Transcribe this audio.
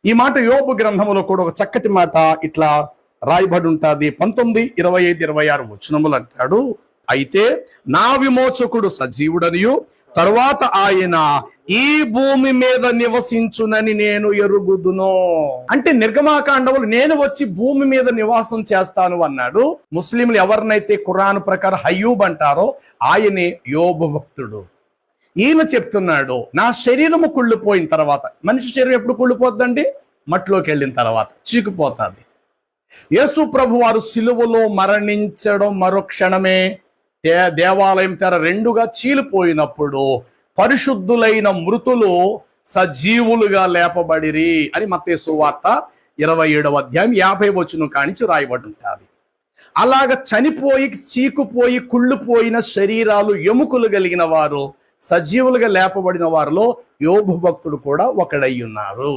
ఈ మాట యోబు గ్రంథములో కూడా ఒక చక్కటి మాట ఇట్లా రాయబడి ఉంటుంది. 19, 25, 26 వచనములు అంటాడు, అయితే నా విమోచకుడు సజీవుడనియు తరువాత ఆయన ఈ భూమి మీద నివసించునని నేను ఎరుగుదును. అంటే నిర్గమాకాండములు నేను వచ్చి భూమి మీద నివాసం చేస్తాను అన్నాడు. ముస్లింలు ఎవరినైతే ఖురాన్ ప్రకారం హయ్యూబ్ అంటారో ఆయనే యోబు భక్తుడు. ఈయన చెప్తున్నాడు, నా శరీరము కుళ్ళిపోయిన తర్వాత, మనిషి శరీరం ఎప్పుడు కుళ్ళిపోద్దండి? మట్టిలోకి వెళ్ళిన తర్వాత చీకిపోతుంది. యేసు ప్రభు వారు సిలువలో మరణించడం మరో క్షణమే దేవాలయం తెర రెండుగా చీలిపోయినప్పుడు పరిశుద్ధులైన మృతులు సజీవులుగా లేపబడిరి అని మత్తయి సువార్త 27వ అధ్యాయం 50 వచనం కానించి రాయబడి ఉంటుంది. అలాగ చనిపోయి చీకుపోయి కుళ్ళిపోయిన శరీరాలు ఎముకలు కలిగిన వారు సజీవులుగా లేపబడిన వారిలో యోబు భక్తుడు కూడా ఒకడై ఉన్నారు.